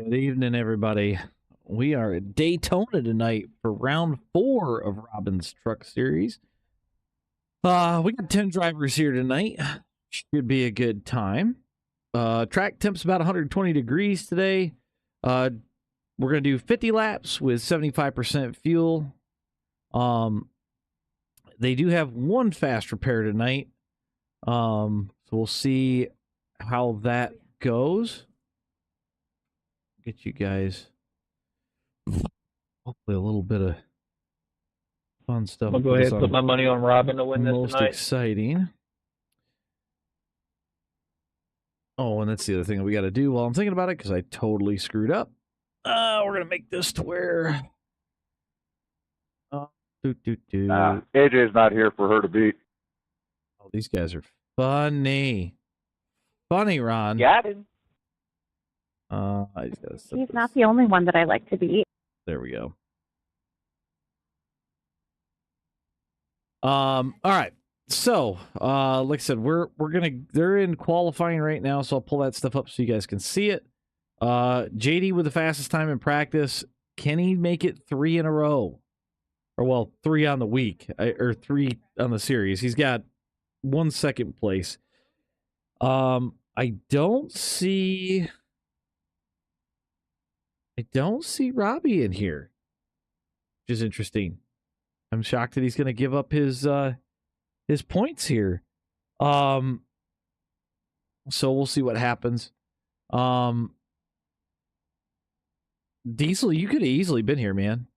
Good evening, everybody. We are at Daytona tonight for round 4 of Robin's Truck Series. We got 10 drivers here tonight. Should be a good time. Track temp's about 120 degrees today. We're going to do 50 laps with 75% fuel. They do have one fast repair tonight. So we'll see how that goes. Get you guys hopefully a little bit of fun stuff. I'll go ahead and put my money on Robin to win this tonight. Most exciting. Oh, and that's the other thing that we got to do while I'm thinking about it, because I totally screwed up. We're going to make this to where... AJ's not here for her to beat. Oh, these guys are funny. Funny, Ron. Got him. I just gotta set He's this. not the only one that I like to beat. There we go. All right. So, like I said, they're in qualifying right now, so I'll pull that stuff up so you guys can see it. JD with the fastest time in practice. Can he make it 3 in a row? Or, well, 3 on the week, or 3 on the series. He's got 1 second place. I don't see Robbie in here, which is interesting. I'm shocked that he's going to give up his points here. So we'll see what happens. Diesel, you could have easily been here, man.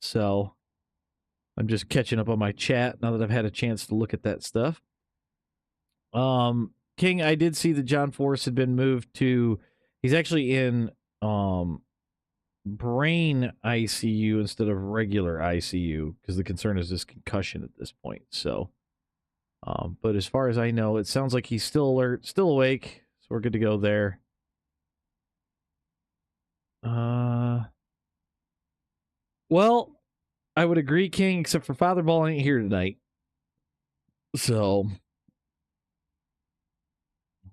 So I'm just catching up on my chat now that I've had a chance to look at that stuff. King, I did see that John Forrest had been moved to, he's actually in brain ICU instead of regular ICU, because the concern is this concussion at this point. So, but as far as I know, it sounds like he's still alert, still awake, so we're good to go there. Well, I would agree, King, except for Father Ball ain't here tonight. So,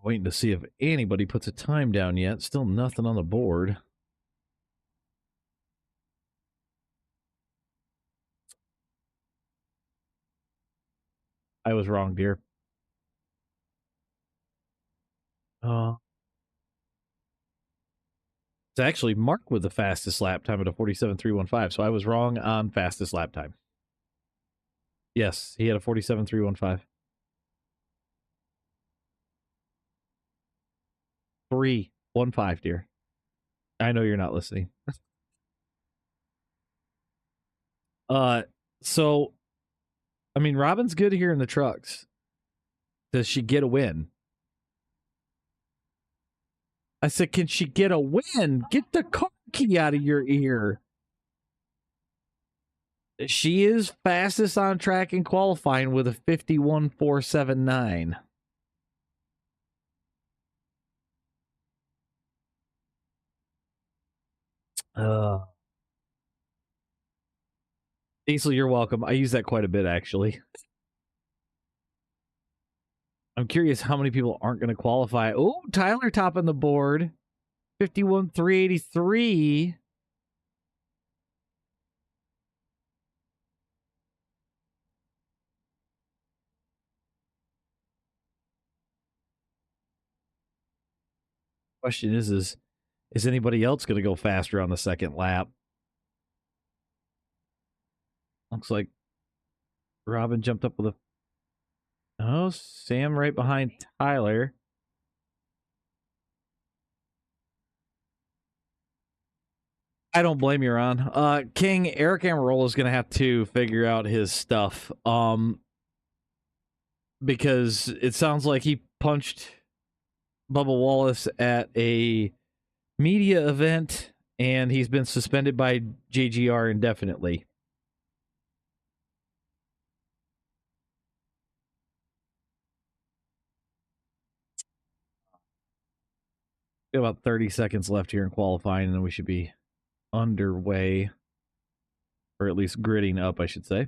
waiting to see if anybody puts a time down yet. Still nothing on the board. I was wrong, dear. It's actually Mark with the fastest lap time at a 47.315, so I was wrong on fastest lap time. Yes, he had a 47.315. 315, dear. I know you're not listening. So, I mean, Robin's good here in the trucks. Does she get a win? I said, can she get a win? Get the car key out of your ear. She is fastest on track in qualifying with a 51.479. Diesel, you're welcome. I use that quite a bit, actually. I'm curious how many people aren't going to qualify. Oh, Tyler topping the board. 51.383. Question is anybody else going to go faster on the second lap? Looks like Robin jumped up with a... Oh, Sam right behind Tyler. I don't blame you, Ron. King, Eric Amarola is going to have to figure out his stuff. Because it sounds like he punched Bubba Wallace at a media event, and he's been suspended by JGR indefinitely. We have about 30 seconds left here in qualifying, and then we should be underway, or at least gridding up, I should say.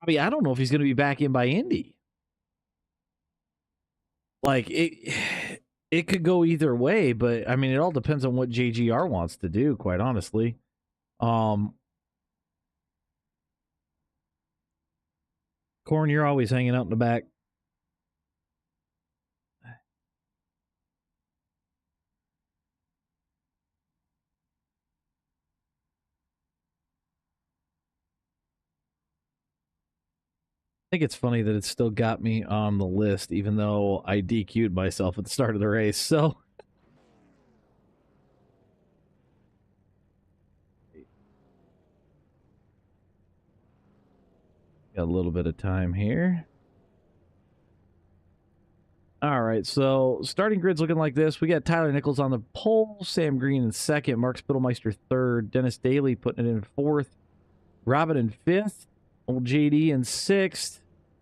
I mean, I don't know if he's going to be back in by Indy. like it could go either way, but I mean, it all depends on what JGR wants to do, quite honestly. Corn, you're always hanging out in the back. I think it's funny that it's still got me on the list, even though I DQ'd myself at the start of the race, so. Got a little bit of time here. All right, so starting grid's looking like this. We got Tyler Nichols on the pole, Sam Green in second, Mark Spittelmeister third, Dennis Daly putting it in fourth, Robin in fifth, old JD in sixth.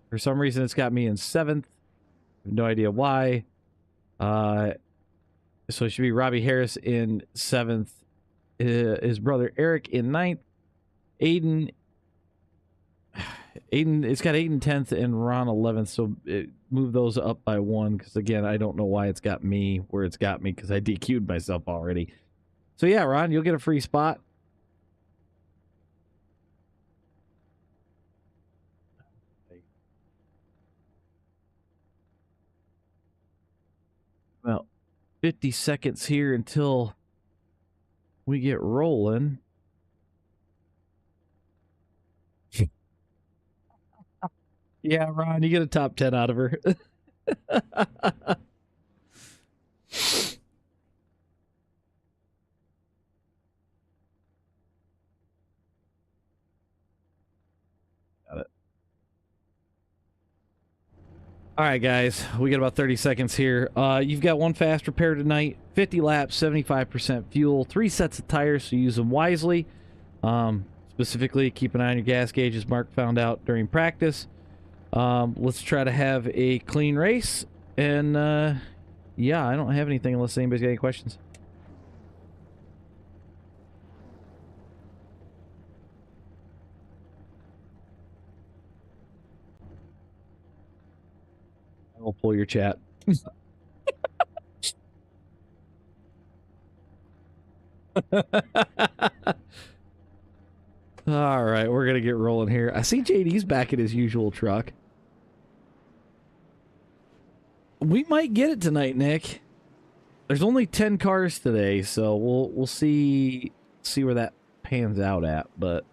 For some reason, it's got me in seventh. I have no idea why. So it should be Robbie Harris in seventh, his brother Eric in ninth, Aiden, it's got Aiden 10th and Ron 11th, so move those up by one, because again, I don't know why it's got me where it's got me, because I DQ'd myself already. So yeah, Ron, you'll get a free spot. About 50 seconds here until we get rolling. Yeah, Ron, you get a top 10 out of her. Got it. All right, guys, we got about 30 seconds here. You've got one fast repair tonight, 50 laps, 75% fuel, 3 sets of tires, so use them wisely. Specifically, keep an eye on your gas gauge, as Mark found out during practice. Let's try to have a clean race, and yeah, I don't have anything unless anybody's got any questions. I will pull your chat. All right, we're gonna get rolling here. I see JD's back at his usual truck. We might get it tonight, Nick. There's only 10 cars today, so we'll see where that pans out at, but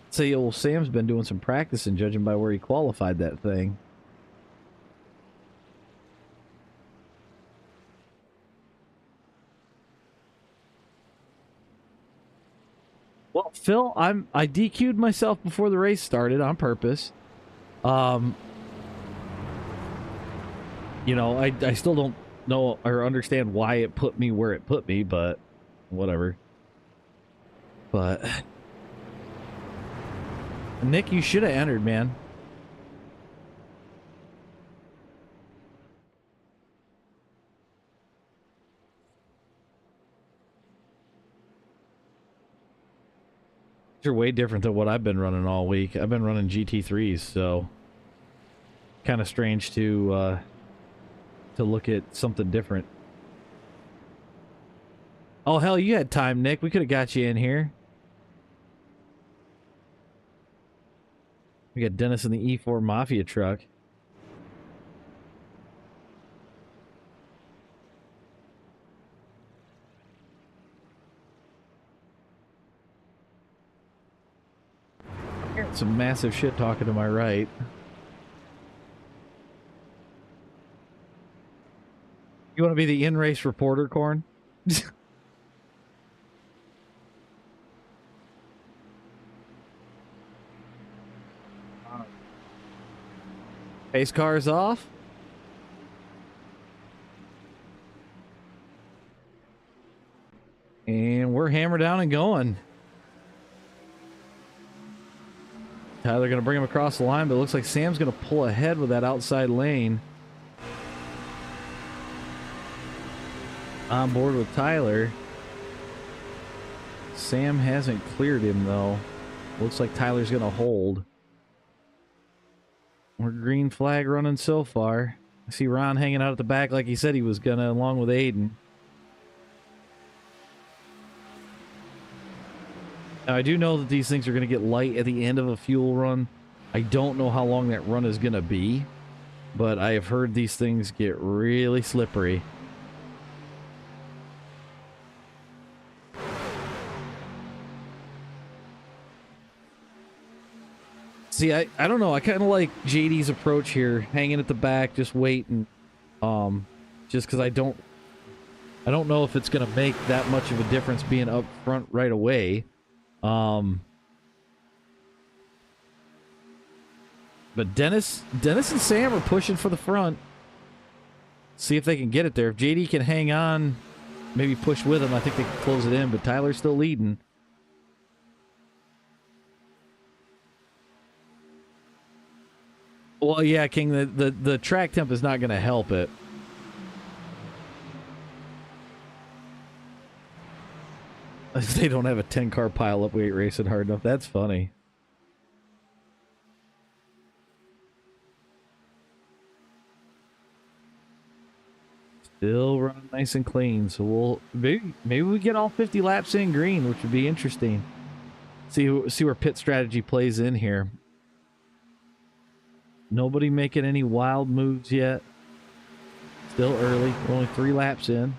say old Sam's been doing some practicing, judging by where he qualified that thing. Well, Phil, I DQ'd myself before the race started on purpose. You know, I still don't know or understand why it put me where it put me, but whatever. But Nick, you should have entered, man. These are way different than what I've been running all week. I've been running GT3s, so kind of strange to look at something different. Oh, hell, you had time, Nick. We could have got you in here. We got Dennis in the E4 Mafia truck. Some massive shit talking to my right. You want to be the in-race reporter, Corn? Pace car's off. And we're hammered down and going. Tyler going to bring him across the line, but it looks like Sam's going to pull ahead with that outside lane. On board with Tyler. Sam hasn't cleared him, though. Looks like Tyler's going to hold. We're green flag running so far. I see Ron hanging out at the back like he said he was going to, along with Aiden. Now, I do know that these things are going to get light at the end of a fuel run. I don't know how long that run is going to be, but I have heard these things get really slippery. See, I don't know. I kind of like JD's approach here, hanging at the back, just waiting. Just because I don't know if it's going to make that much of a difference being up front right away. But Dennis and Sam are pushing for the front. See if they can get it there. If JD can hang on, maybe push with him, I think they can close it in. But Tyler's still leading. Well, yeah, King, the track temp is not going to help it. They don't have a 10-car pile-up weight racing hard enough. That's funny. Still running nice and clean, so we'll maybe we get all 50 laps in green, which would be interesting. See where pit strategy plays in here. Nobody making any wild moves yet. Still early. We're only 3 laps in.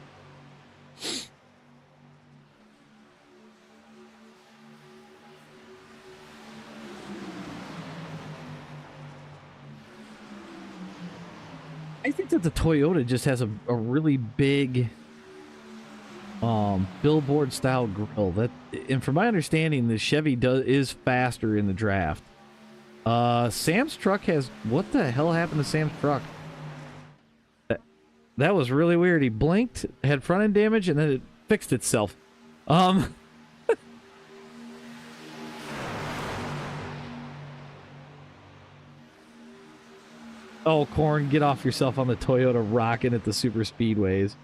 I think that the Toyota just has a really big billboard style grille. And from my understanding, the Chevy is faster in the draft. Sam's truck has... What the hell happened to Sam's truck? That was really weird. He blinked, had front end damage, and then it fixed itself. Oh, Corn, get off yourself on the Toyota rocking at the super speedways.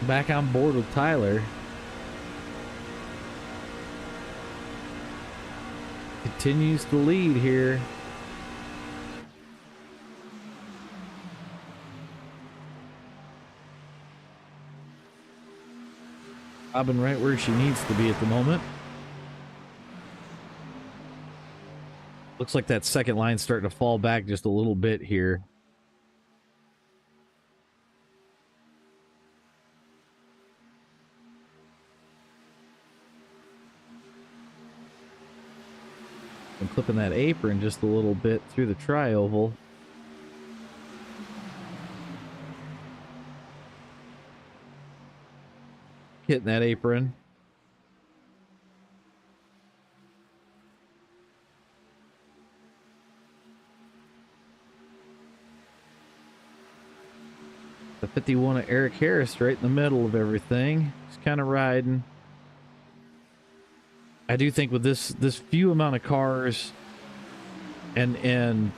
Back on board with Tyler. Continues to lead here. Robin right where she needs to be at the moment. Looks like that second line's starting to fall back just a little bit here. I'm clipping that apron just a little bit through the tri-oval. Hitting that apron. The 51 of Eric Harris right in the middle of everything. Just kind of riding. I do think with this few amount of cars and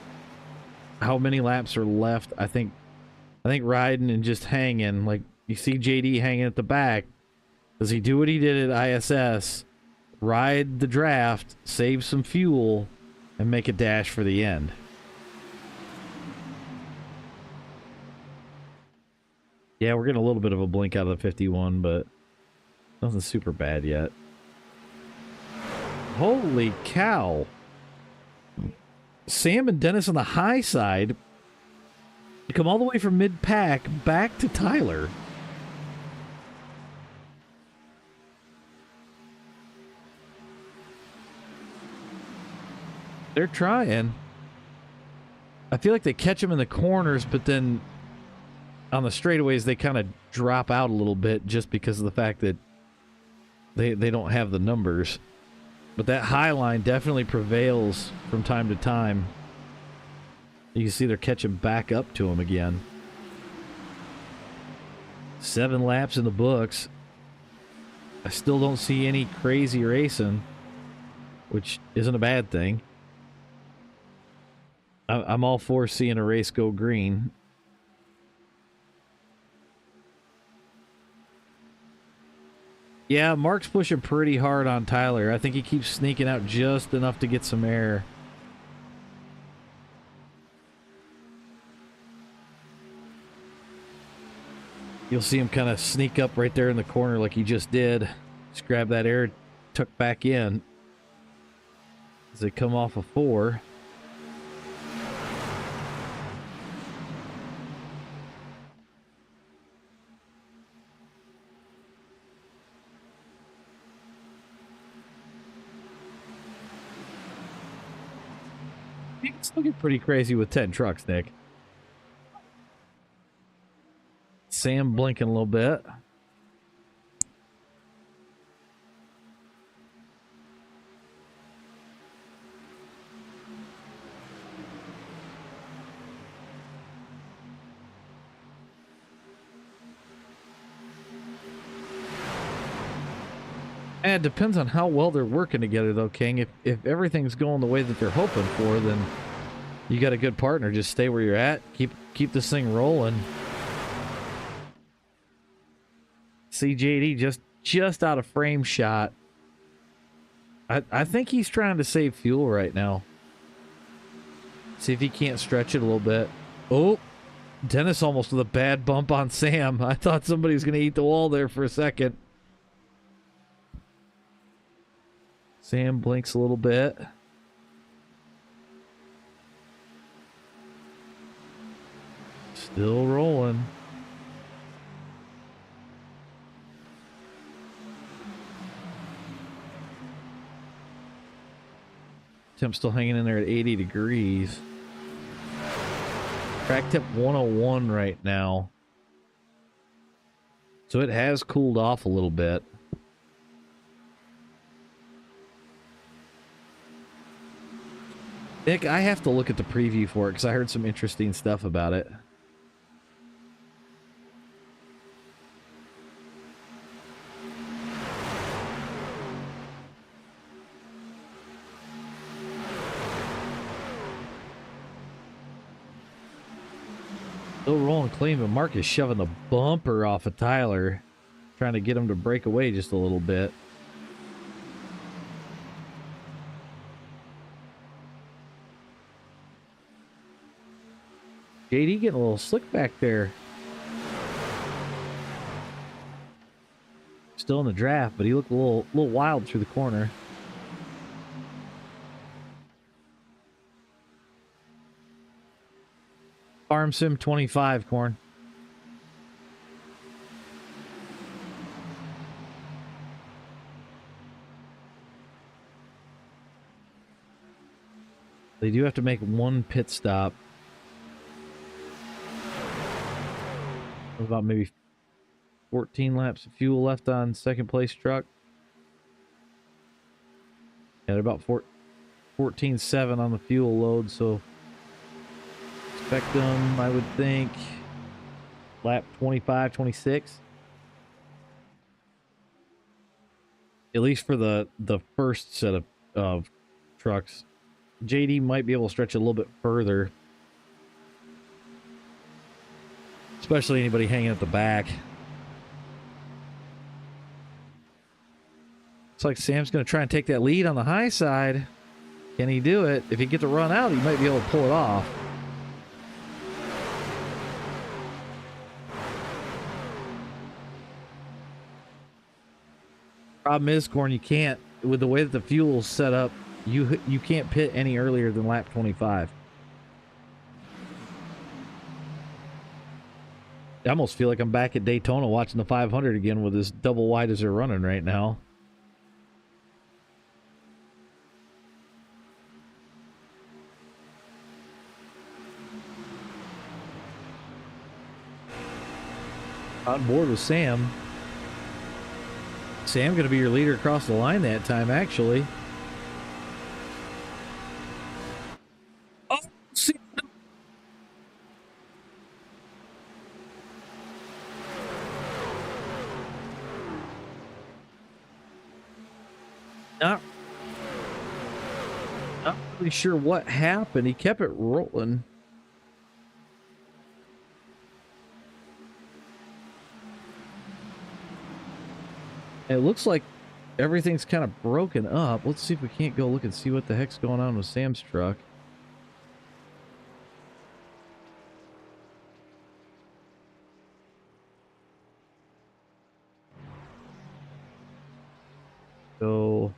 how many laps are left, I think riding and just hanging, like you see JD hanging at the back. Does he do what he did at ISS? Ride the draft, save some fuel, and make a dash for the end. Yeah, we're getting a little bit of a blink out of the 51, but nothing super bad yet. Holy cow. Sam and Dennis on the high side come all the way from mid-pack back to Tyler. They're trying. I feel like they catch them in the corners, but then on the straightaways they kind of drop out a little bit just because of the fact that they don't have the numbers. But that high line definitely prevails from time to time. You can see they're catching back up to him again. 7 laps in the books. I still don't see any crazy racing, which isn't a bad thing. I'm all for seeing a race go green. Yeah, Mark's pushing pretty hard on Tyler. I think he keeps sneaking out just enough to get some air. You'll see him kind of sneak up right there in the corner like he just did. Just grab that air, tuck back in as they come off of 4. You can still get pretty crazy with 10 trucks, Nick. Sam blinking a little bit. And it depends on how well they're working together, though, King. If everything's going the way that they're hoping for, then you got a good partner. Just stay where you're at. Keep this thing rolling. CJD just out of frame shot. I think he's trying to save fuel right now. See if he can't stretch it a little bit. Oh, Dennis almost with a bad bump on Sam. I thought somebody was going to eat the wall there for a second. Sam blinks a little bit. Still rolling. Temp still hanging in there at 80 degrees. Track temp 101 right now. So it has cooled off a little bit. Nick, I have to look at the preview for it because I heard some interesting stuff about it. Still rolling clean, but Mark is shoving the bumper off of Tyler, trying to get him to break away just a little bit. JD getting a little slick back there. Still in the draft, but he looked a little wild through the corner. Farm Sim 25, Corn. They do have to make one pit stop. About maybe 14 laps of fuel left on second place truck. Yeah, they're about 14.7 on the fuel load, so expect them, I would think, lap 25, 26. At least for the first set of trucks. JD might be able to stretch it a little bit further. Especially anybody hanging at the back. Looks like Sam's going to try and take that lead on the high side. Can he do it? If he gets to run out, he might be able to pull it off. Problem is, Corn, you can't, with the way that the fuel's set up, you can't pit any earlier than lap 25. I almost feel like I'm back at Daytona watching the 500 again with as double wide as they're running right now. On board with Sam. Sam going to be your leader across the line that time, actually. Oh, Sam. Not really sure what happened. He kept it rolling. It looks like everything's kind of broken up. Let's see if we can't go look and see what the heck's going on with Sam's truck. So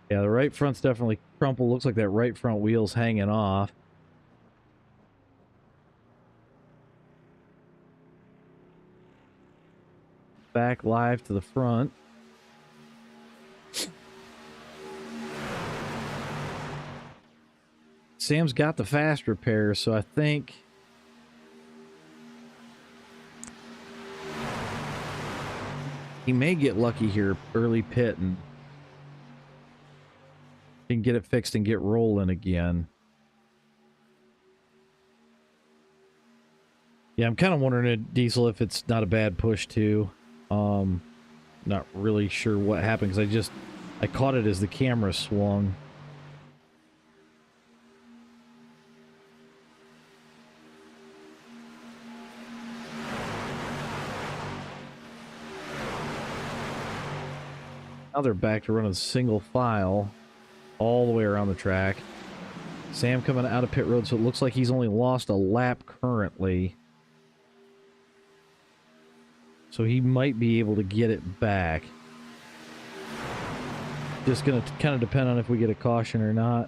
yeah, the right front's definitely crumpled. Looks like that right front wheel's hanging off. Back live to the front. Sam's got the fast repair, so I think he may get lucky here early pit and can get it fixed and get rolling again. Yeah, I'm kind of wondering, Diesel, if it's not a bad push too. Not really sure what happened because I caught it as the camera swung. Now they're back to running single file all the way around the track. Sam coming out of pit road, so it looks like he's only lost a lap currently. So he might be able to get it back. Just going to kind of depend on if we get a caution or not.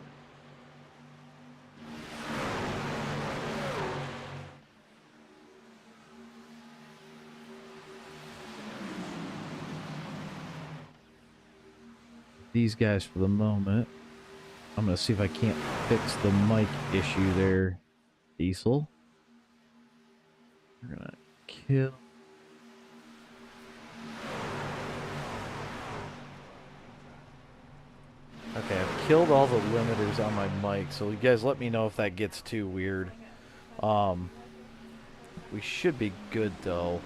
These guys for the moment. I'm going to see if I can't fix the mic issue there, Diesel. We're going to kill... Okay, I've killed all the limiters on my mic, so you guys let me know if that gets too weird. We should be good, though.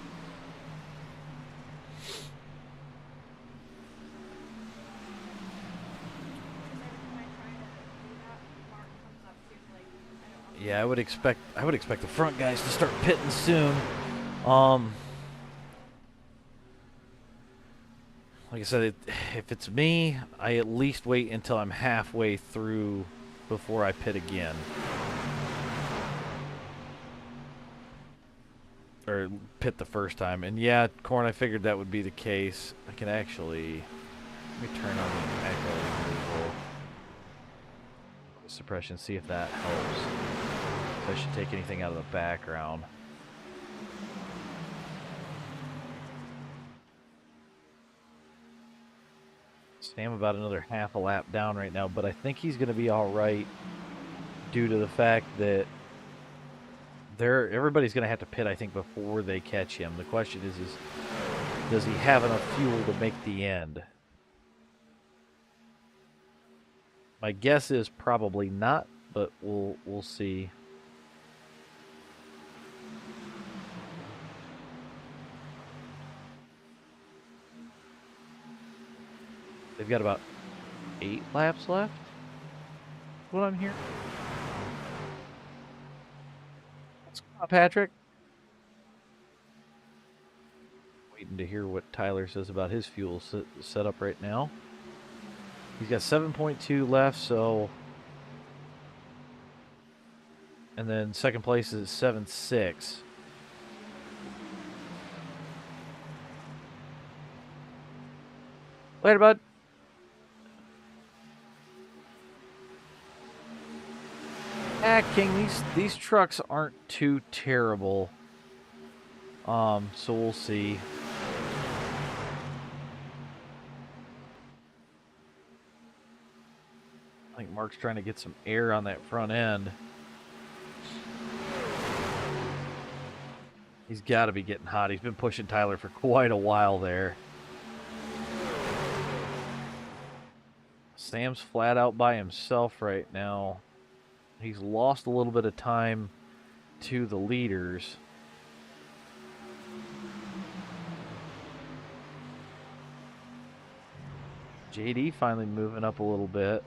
Yeah, I would expect the front guys to start pitting soon. Like I said, if it's me, I at least wait until I'm halfway through before I pit again. Or pit the first time. And yeah, Corn, I figured that would be the case. I can actually... Let me turn on the echo removal. Suppression, see if that helps. If I should take anything out of the background. Sam about another half a lap down right now, but I think he's going to be all right due to the fact that everybody's going to have to pit, I think, before they catch him. The question is does he have enough fuel to make the end? My guess is probably not, but we'll see. They've got about 8 laps left. What I'm hearing. What's going on, Patrick? Waiting to hear what Tyler says about his fuel setup right now. He's got 7.2 left, so... And then second place is 7.6. Later, bud. King, these trucks aren't too terrible. So we'll see. I think Mark's trying to get some air on that front end. He's got to be getting hot. He's been pushing Tyler for quite a while there. Sam's flat out by himself right now. He's lost a little bit of time to the leaders. JD finally moving up a little bit.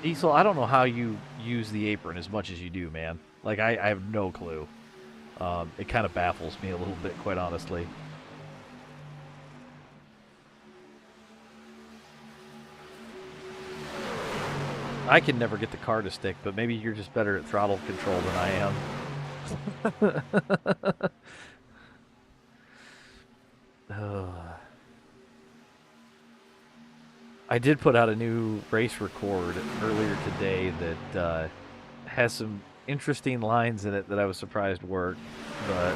Diesel, I don't know how you use the apron as much as you do, man. Like, I have no clue. It kind of baffles me a little bit, quite honestly. I can never get the car to stick, but maybe you're just better at throttle control than I am. I did put out a new race record earlier today that has some interesting lines in it that I was surprised worked, but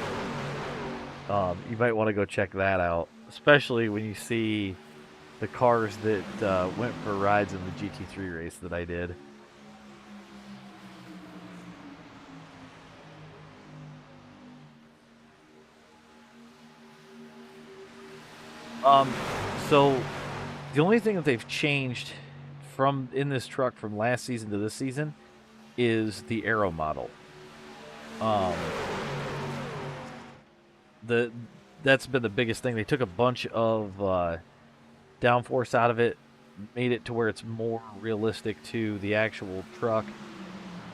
you might want to go check that out, especially when you see the cars that went for rides in the GT3 race that I did. So the only thing that they've changed from in this truck from last season to this season is the aero model. That's been the biggest thing. They took a bunch of downforce out of it, made it to where it's more realistic to the actual truck,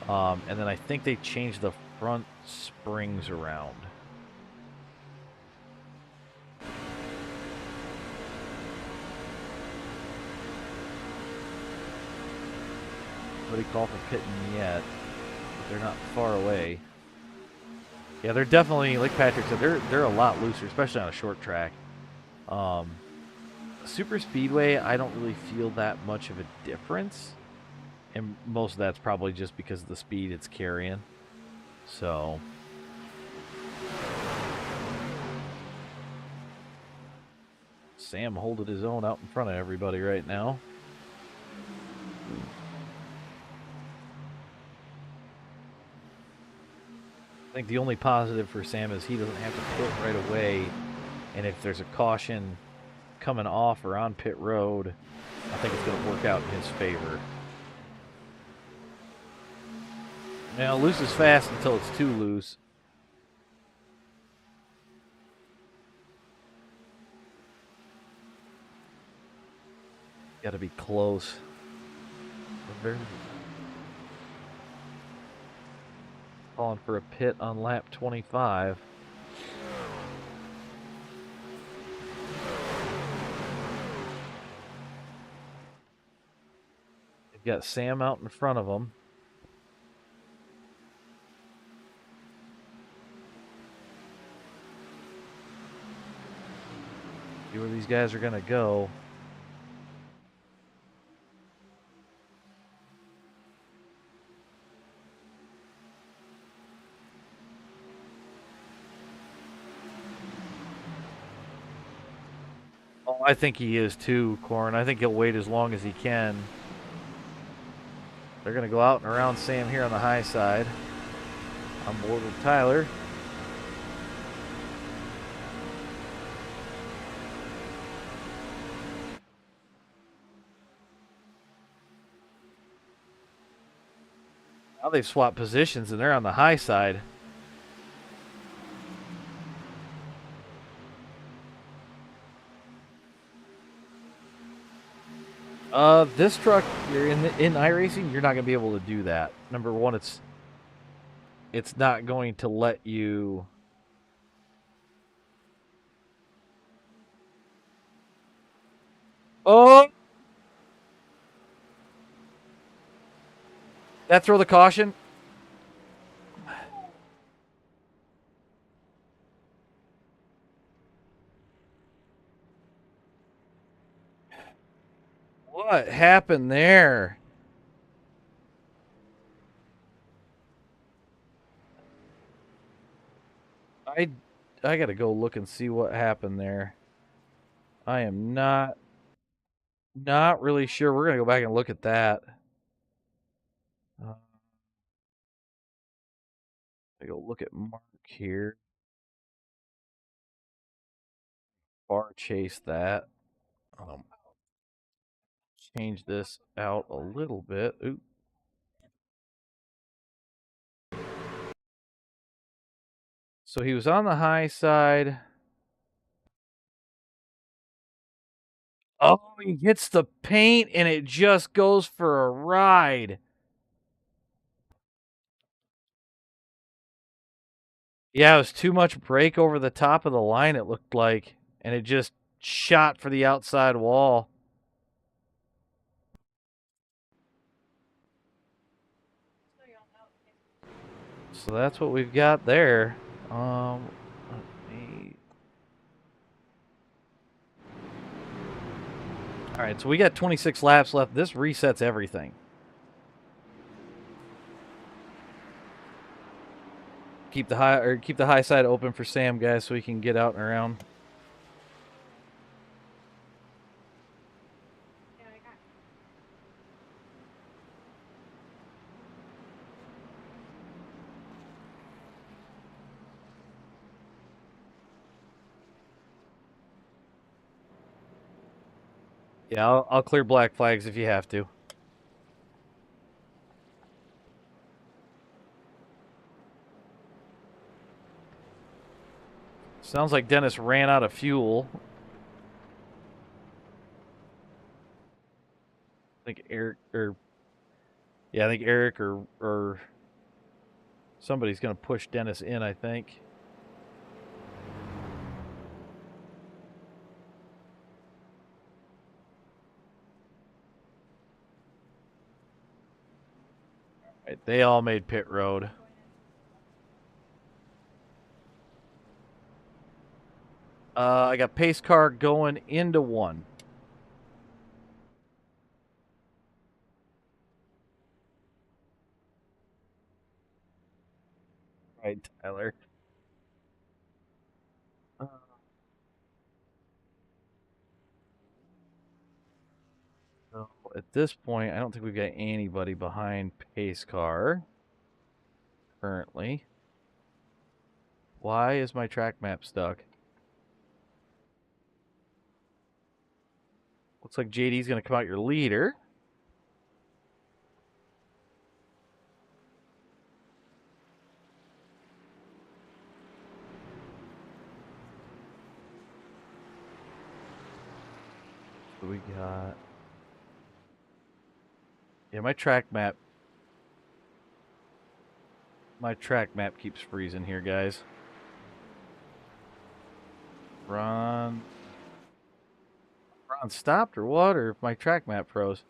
and then I think they changed the front springs around. Nobody called for pitting yet, but they're not far away. Yeah, they're definitely, like Patrick said, they're a lot looser, especially on a short track. Super Speedway, I don't really feel that much of a difference, and most of that's probably just because of the speed it's carrying. So Sam holding his own out in front of everybody right now. I think the only positive for Sam is he doesn't have to pit right away, and if there's a caution coming off or on pit road, I think it's going to work out in his favor. Now, loose is fast until it's too loose. Got to be close. Calling for a pit on lap 25. They've got Sam out in front of them. See where these guys are going to go. Oh, I think he is too, Corn. I think he'll wait as long as he can. They're going to go out and around Sam here on the high side. On board with Tyler. Now they've swapped positions and they're on the high side. This truck, you're in iRacing, you're not gonna be able to do that. Number one, it's not going to let you. Oh, that throw the caution. What happened there? I gotta go look and see what happened there. I am not really sure. We're gonna go back and look at that. I go look at Mark here. Bar chase that. Change this out a little bit. Ooh. So he was on the high side. Oh, he hits the paint and it just goes for a ride. Yeah, it was too much brake over the top of the line, it looked like. And it just shot for the outside wall. So that's what we've got there. Let me... All right, so we got 26 laps left. This resets everything. Keep the high side open for Sam, guys, so he can get out and around. Yeah, I'll clear black flags if you have to. Sounds like Dennis ran out of fuel. I think Eric or somebody's going to push Dennis in, I think. Right, they all made pit road. I got pace car going into one. Right, Tyler. So at this point, I don't think we've got anybody behind pace car currently. Why is my track map stuck? Looks like JD's going to come out your leader. So we got... Yeah, my track map keeps freezing here, guys. Ron stopped or what? Or if my track map froze?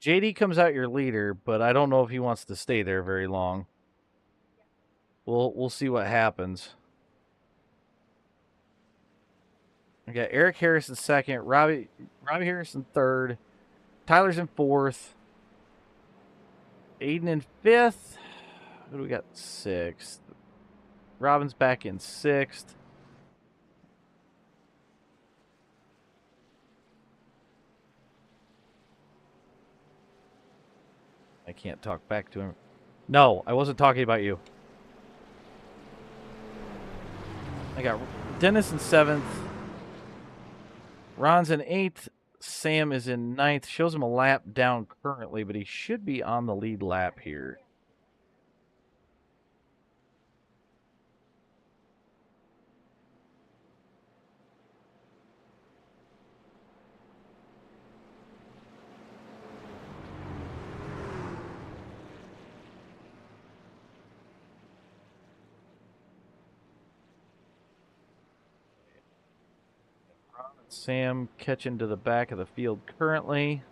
JD comes out your leader, but I don't know if he wants to stay there very long. We'll see what happens. I got Eric Harris in second, Robbie Harris in third, Tyler's in fourth, Aiden in fifth. Who do we got? Sixth. Robin's back in sixth. I can't talk back to him. No, I wasn't talking about you. I got Dennis in seventh. Ron's in eighth. Sam is in ninth. Shows him a lap down currently, but he should be on the lead lap here. Sam catching to the back of the field currently.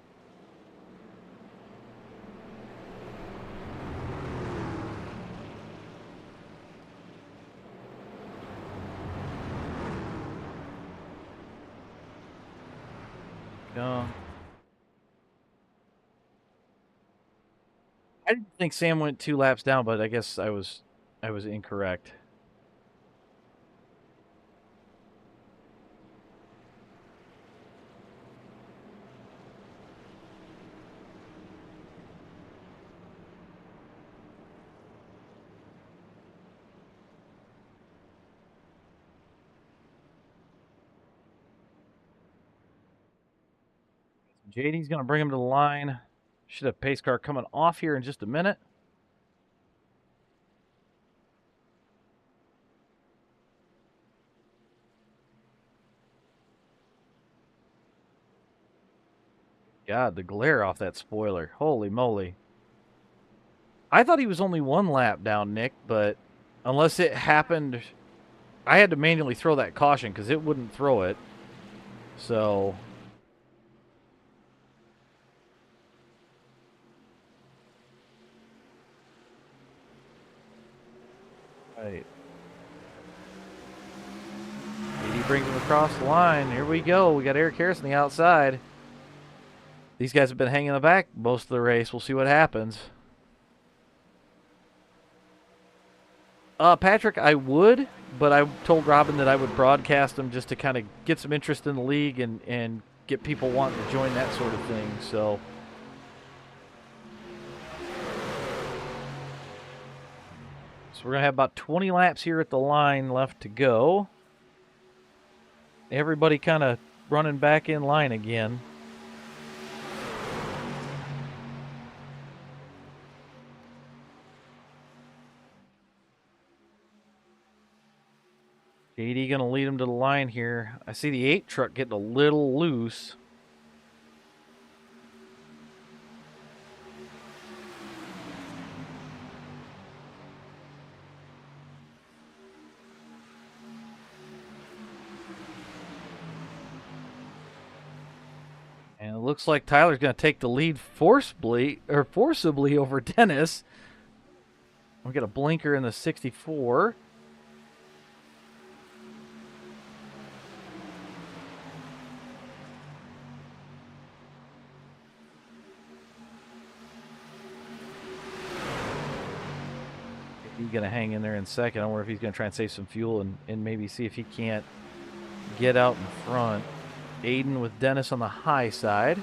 Go. I didn't think Sam went 2 laps down, but I guess I was incorrect. JD's going to bring him to the line. Should have pace car coming off here in just a minute. God, the glare off that spoiler. Holy moly. I thought he was only one lap down, Nick, but unless it happened, I had to manually throw that caution because it wouldn't throw it. So... Right. He brings him across the line. Here we go. We got Eric Harris on the outside. These guys have been hanging in the back most of the race. We'll see what happens. Patrick, I would, but I told Robin that I would broadcast them just to kind of get some interest in the league and get people wanting to join that sort of thing. So we're going to have about 20 laps here at the line left to go. Everybody kind of running back in line again. JD going to lead him to the line here. I see the 8 truck getting a little loose. And it looks like Tyler's going to take the lead forcibly over Dennis. We got a blinker in the 64. He's going to hang in there in second. I wonder if he's going to try and save some fuel and maybe see if he can't get out in front. Aiden with Dennis on the high side.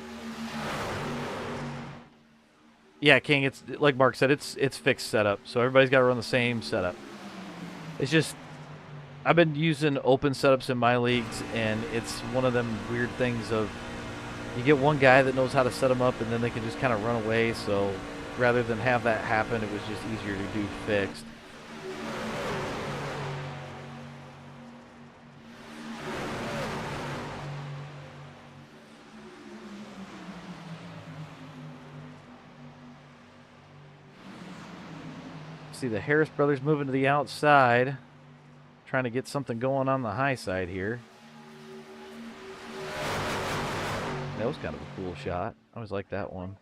Yeah, King, it's like Mark said, it's fixed setup. So everybody's got to run the same setup. It's just, I've been using open setups in my leagues, and it's one of them weird things of you get one guy that knows how to set them up, and then they can just kind of run away. So rather than have that happen, it was just easier to do fixed. See the Harris brothers moving to the outside, trying to get something going on the high side here. That was kind of a cool shot. I always like that one.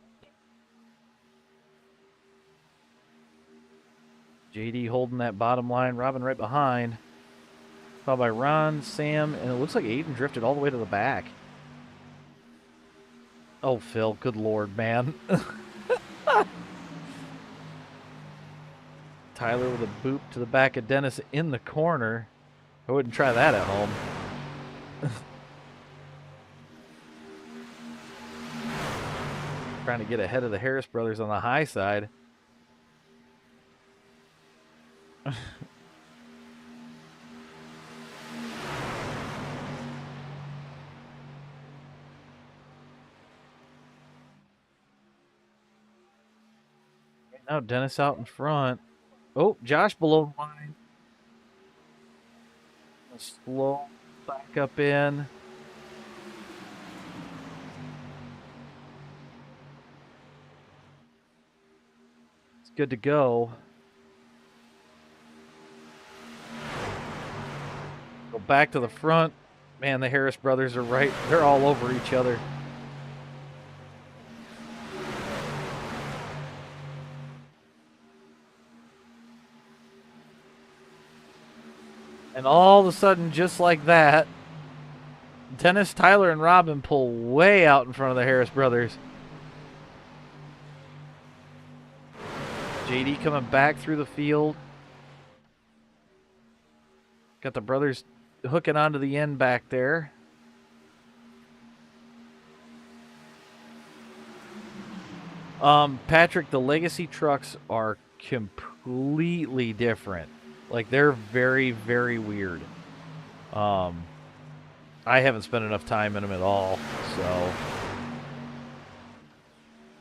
JD holding that bottom line, Robin right behind. Followed by Ron, Sam, and it looks like Aiden drifted all the way to the back. Oh, Phil, good Lord, man. Tyler with a boop to the back of Dennis in the corner. I wouldn't try that at home. Trying to get ahead of the Harris brothers on the high side. Now Dennis out in front. Oh, Josh below the line. Slow back up in. It's good to go. Go back to the front. Man, the Harris brothers are right. They're all over each other. And all of a sudden, just like that, Dennis, Tyler, and Robin pull way out in front of the Harris brothers. JD coming back through the field. Got the brothers hooking onto the end back there. Patrick, the legacy trucks are completely different. Like, they're very, very weird. I haven't spent enough time in them at all, so.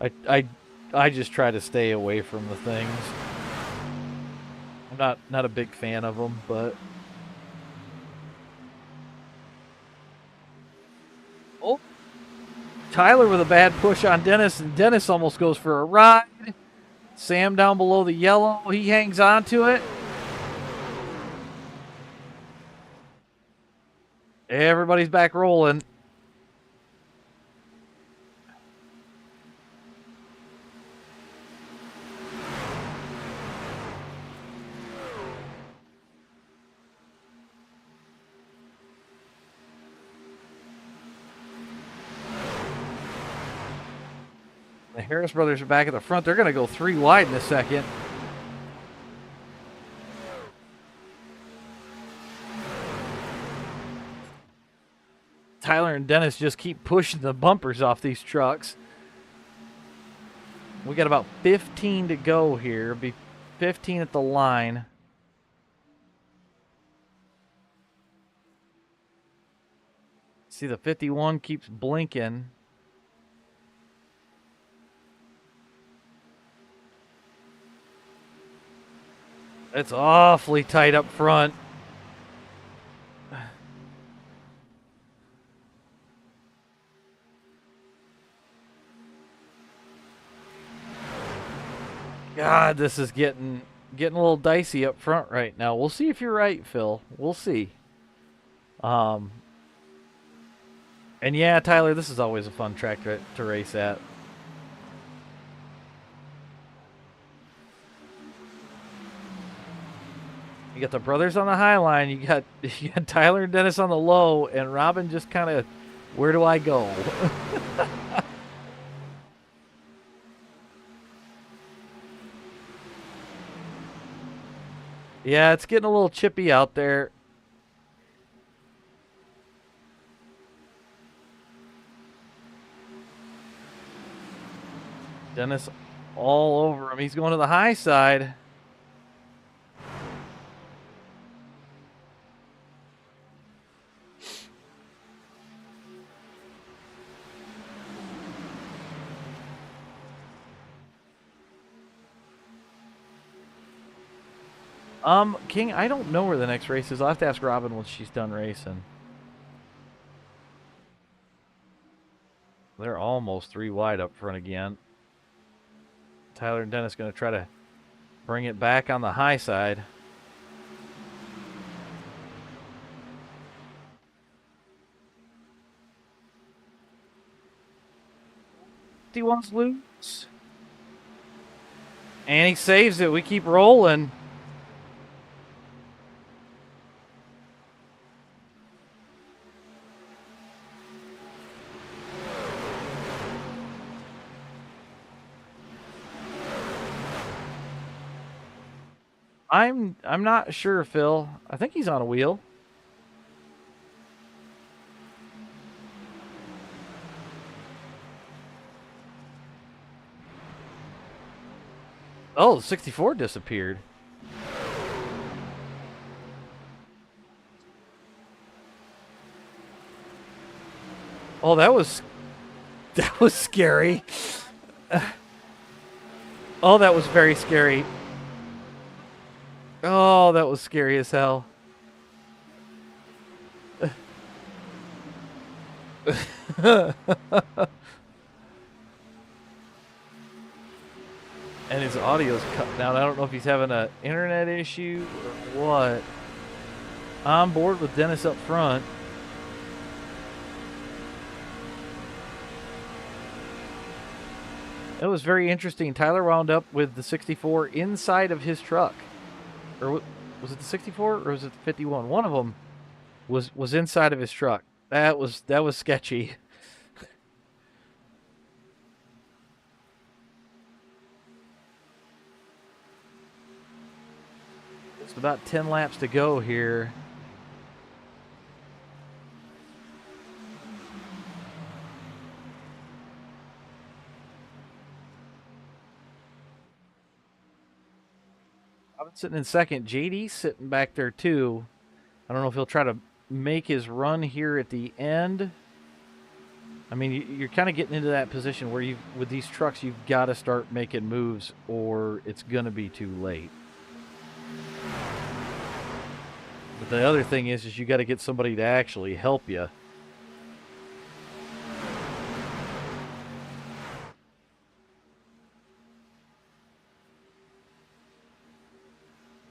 I just try to stay away from the things. I'm not a big fan of them, but oh, Tyler with a bad push on Dennis, and Dennis almost goes for a ride. Sam down below the yellow, he hangs on to it. Everybody's back rolling. The Harris brothers are back at the front. They're going to go 3 wide in a second. Tyler and Dennis just keep pushing the bumpers off these trucks. We got about 15 to go here. It'll be 15 at the line. See, the 51 keeps blinking. It's awfully tight up front. God, this is getting a little dicey up front right now. We'll see if you're right, Phil. We'll see. And yeah, Tyler, this is always a fun track to race at. You got the brothers on the high line. You got Tyler and Dennis on the low, and Robin just kind of, where do I go? Yeah, it's getting a little chippy out there. Dennis all over him. He's going to the high side. King, I don't know where the next race is. I'll have to ask Robin once she's done racing. They're almost 3 wide up front again. Tyler and Dennis going to try to bring it back on the high side. He wants loose. And he saves it. We keep rolling. I'm not sure, Phil. I think he's on a wheel. Oh, the 64 disappeared. Oh, that was scary. Oh, that was very scary. Oh, that was scary as hell. And his audio's cutting out. I don't know if he's having an internet issue or what. On board with Dennis up front. It was very interesting. Tyler wound up with the 64 inside of his truck. Or was it the 64 or was it the 51? One of them was inside of his truck. That was sketchy. It's about 10 laps to go here. I'm sitting in second. JD's sitting back there too. I don't know if he'll try to make his run here at the end. I mean, you're kind of getting into that position where with these trucks, you've got to start making moves or it's going to be too late. But the other thing is you got to get somebody to actually help you.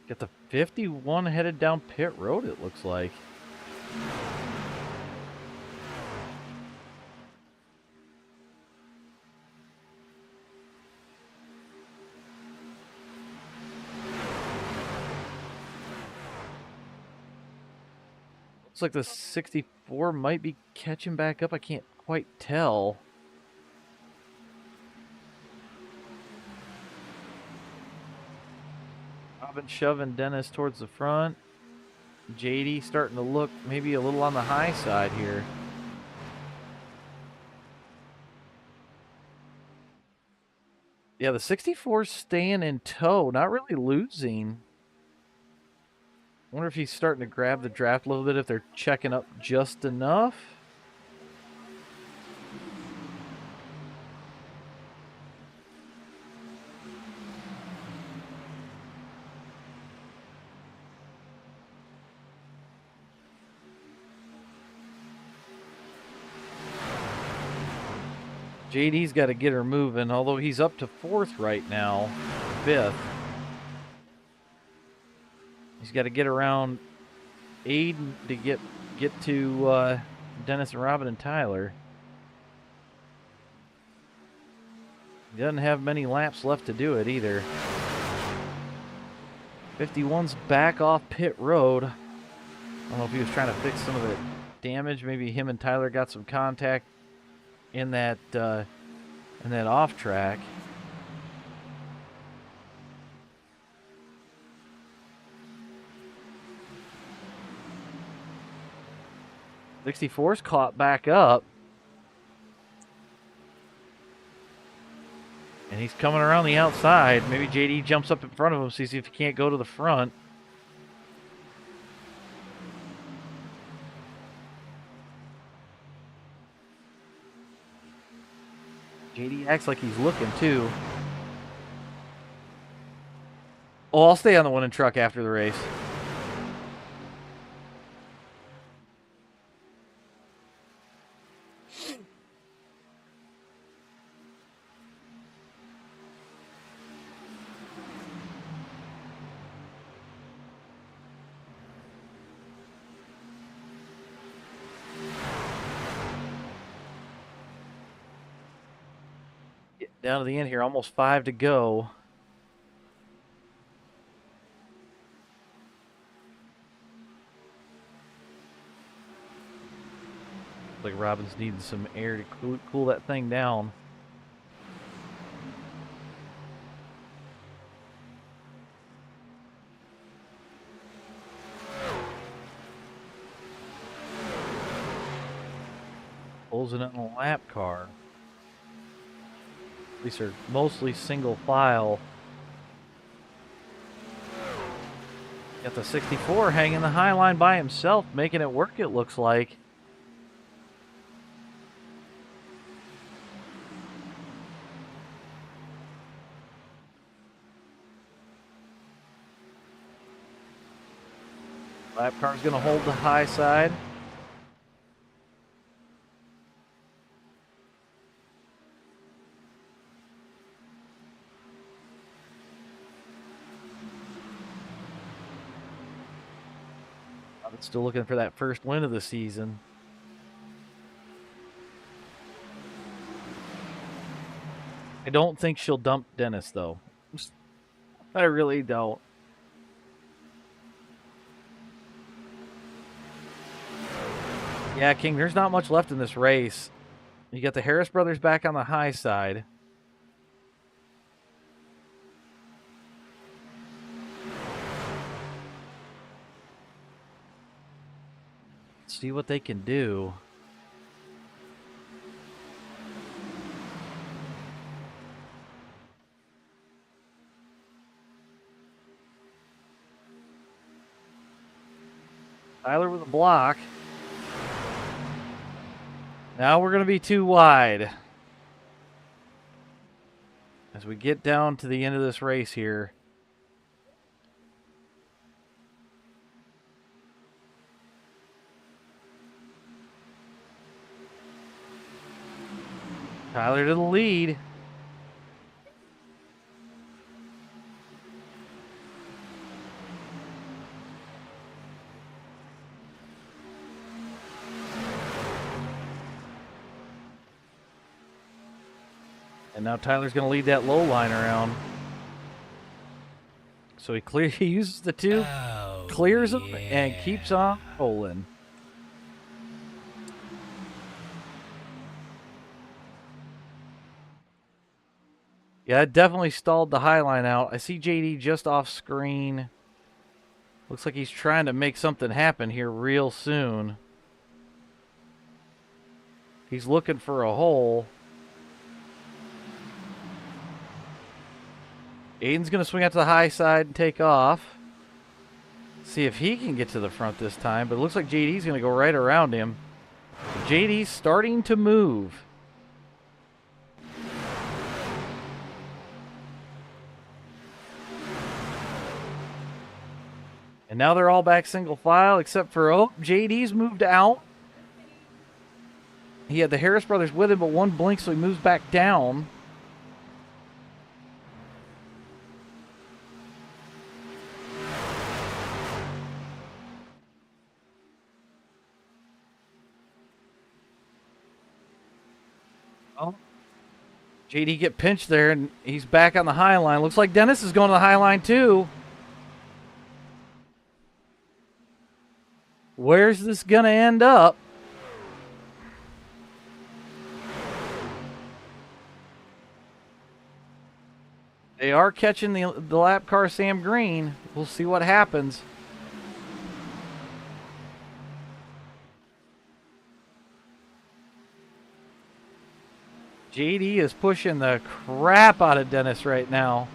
Got the 51 headed down pit road, it looks like. Looks like the 64 might be catching back up. I can't quite tell. Robin shoving Dennis towards the front. JD starting to look maybe a little on the high side here. Yeah, the 64's staying in tow, not really losing. Wonder if he's starting to grab the draft a little bit, if they're checking up just enough. JD's got to get her moving, although he's up to 4th right now, 5th. He's got to get around Aiden to get to Dennis and Robin and Tyler. He doesn't have many laps left to do it either. 51's back off pit road. I don't know if he was trying to fix some of the damage. Maybe him and Tyler got some contact in that off track. '64's caught back up. And he's coming around the outside. Maybe JD jumps up in front of him, sees if he can't go to the front. JD acts like he's looking too. Oh, I'll stay on the winning truck after the race. Down to the end here, almost 5 to go. Like Robin's needing some air to cool that thing down. Pulls it in a lap car. These are mostly single file. Got the 64 hanging the high line by himself, making it work, it looks like. Lap car's going to hold the high side. Still looking for that first win of the season. I don't think she'll dump Dennis, though. I really don't. Yeah, King, there's not much left in this race. You got the Harris brothers back on the high side. See what they can do. Tyler with a block. Now we're going to be too wide. As we get down to the end of this race here. Tyler to the lead. And now Tyler's going to lead that low line around. So he uses the tube, clears them, and keeps on rolling. Yeah, it definitely stalled the high line out. I see JD just off screen. Looks like he's trying to make something happen here real soon. He's looking for a hole. Aiden's going to swing out to the high side and take off. See if he can get to the front this time. But it looks like JD's going to go right around him. JD's starting to move. And now they're all back single file except for, oh, JD's moved out. He had the Harris brothers with him, but one blinks, so he moves back down. Oh. JD get pinched there, and he's back on the high line. Looks like Dennis is going to the high line, too. Where's this going to end up? They are catching the lap car Sam Green. We'll see what happens. JD is pushing the crap out of Dennis right now.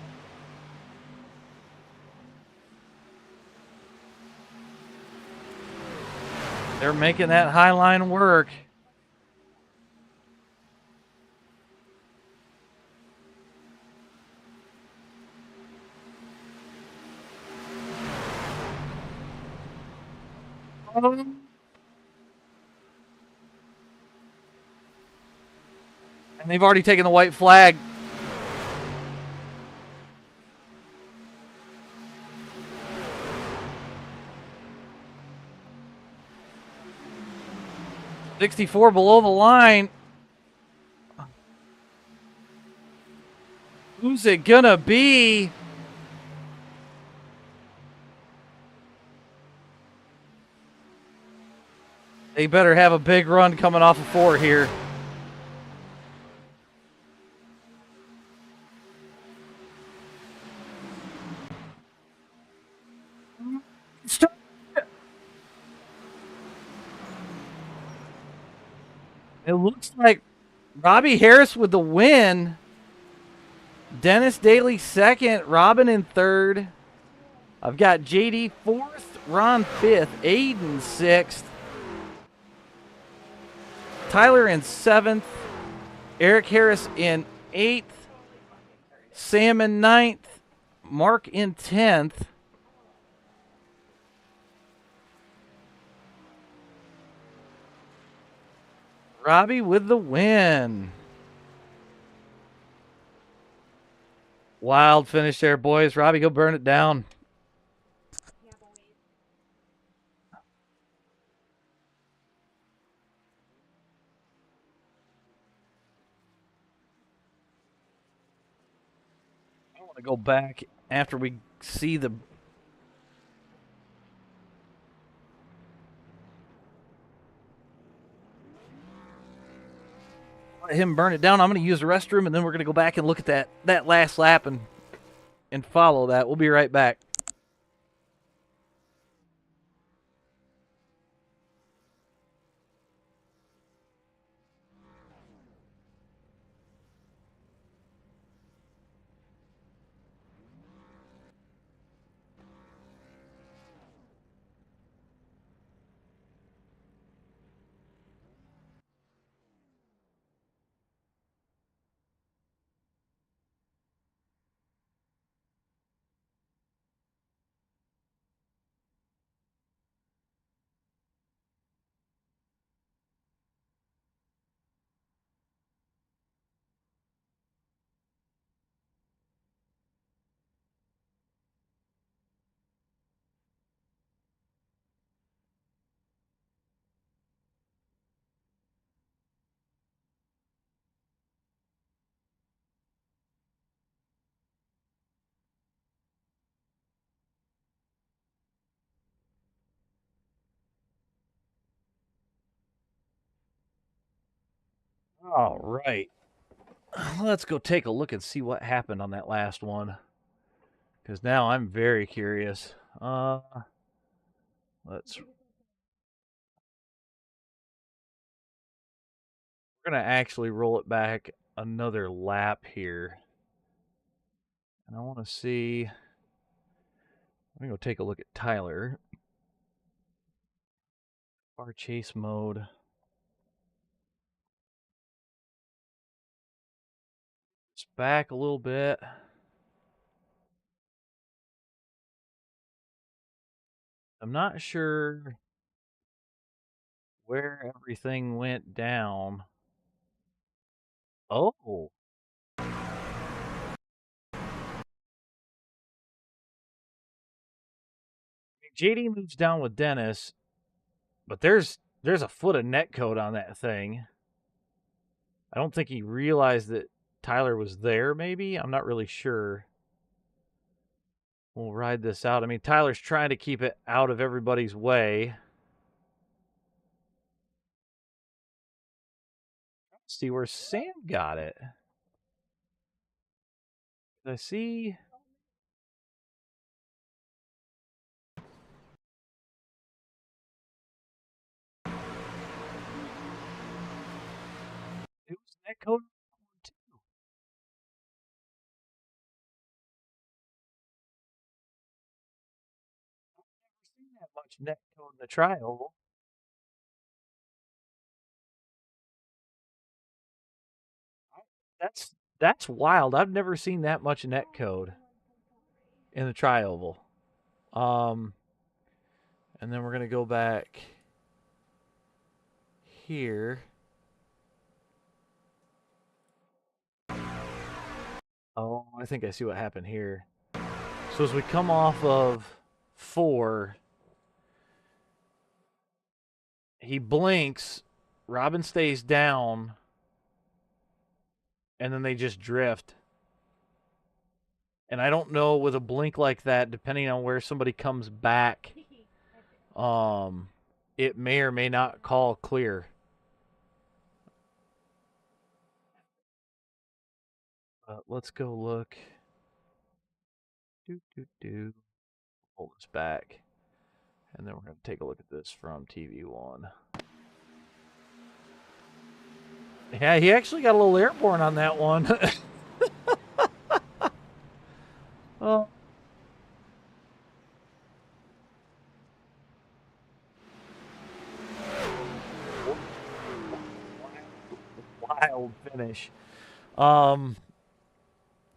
They're making that high line work. And they've already taken the white flag. .64 below the line. Who's it gonna be? They better have a big run coming off of 4 here. It looks like Robbie Harris with the win. Dennis Daly second. Robin in third. I've got JD fourth. Ron fifth. Aiden sixth. Tyler in seventh. Eric Harris in eighth. Sam in ninth. Mark in 10th. Robbie with the win. Wild finish there, boys. Robbie, go burn it down. I want to go back after we see the... Let him burn it down. I'm going to use the restroom, and then we're going to go back and look at that last lap and follow that. We'll be right back. All right. Let's go take a look and see what happened on that last one. Because now I'm very curious. We're going to actually roll it back another lap here. And I want to see. I'm going to go take a look at Tyler. Car chase mode. It's back a little bit. I'm not sure where everything went down. Oh. JD moves down with Dennis, but there's a foot of netcode on that thing. I don't think he realized that Tyler was there, maybe? I'm not really sure. We'll ride this out. I mean, Tyler's trying to keep it out of everybody's way. Let's see where Sam got it. I see. It was netcode too. I've never seen that much netcode in the trial. That's wild. I've never seen that much netcode in the tri-oval. And then we're gonna go back here. Oh, I think I see what happened here. So as we come off of 4, he blinks, Robin stays down, and then they just drift. And I don't know, with a blink like that, depending on where somebody comes back, it may or may not call clear. Let's go look. Pull this back. And then we're going to take a look at this from TV1. Yeah, he actually got a little airborne on that one. Oh. Wild finish.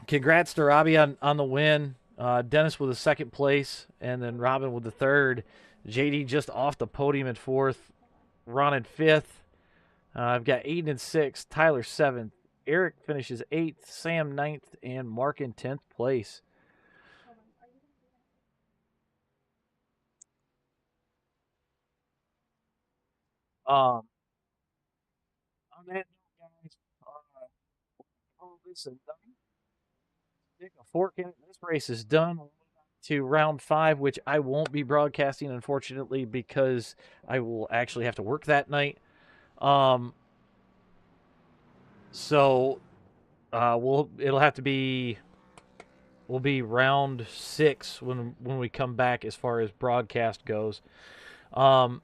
Congrats to Robbie on the win. Dennis with the 2nd place, and then Robin with the 3rd. JD just off the podium in 4th. Ron in 5th. I've got Aiden in 6th, Tyler 7th, Eric finishes 8th, Sam 9th, and Mark in 10th place. On that note, guys, call this a night. Stick a fork in it. This race is done. To round 5, which I won't be broadcasting, unfortunately, because I will actually have to work that night. So it'll have to be, we'll be round 6 when we come back as far as broadcast goes. No,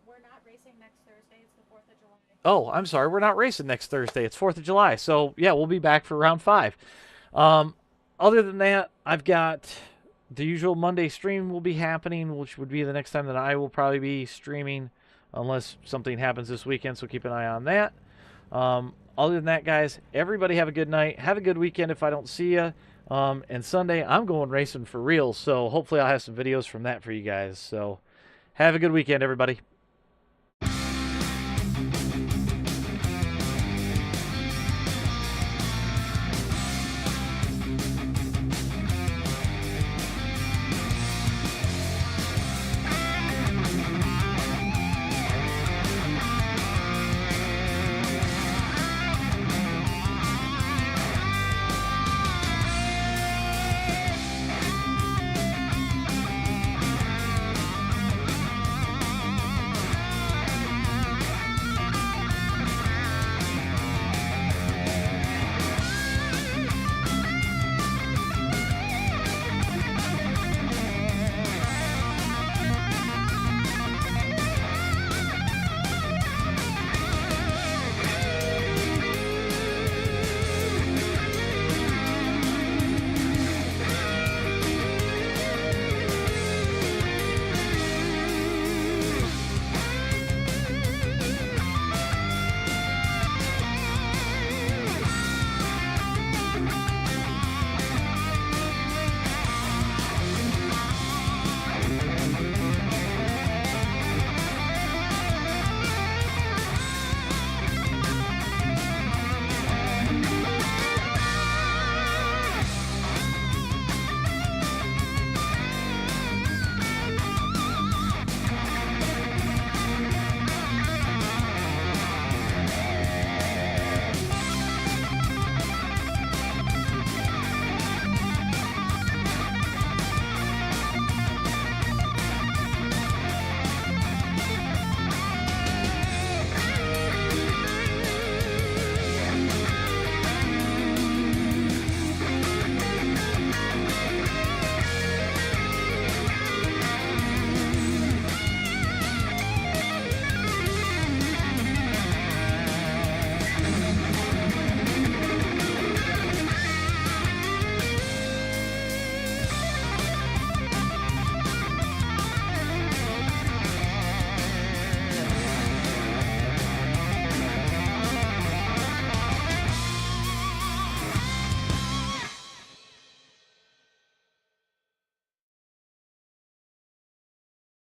we're not racing next Thursday. It's the 4th of July. Oh, I'm sorry. We're not racing next Thursday. It's 4th of July. So, yeah, we'll be back for round 5. Other than that, I've got the usual Monday stream will be happening, which would be the next time that I will probably be streaming, unless something happens this weekend, so keep an eye on that. Other than that, guys, everybody have a good night. Have a good weekend if I don't see you. And Sunday, I'm going racing for real, so hopefully I'll have some videos from that for you guys. So have a good weekend, everybody.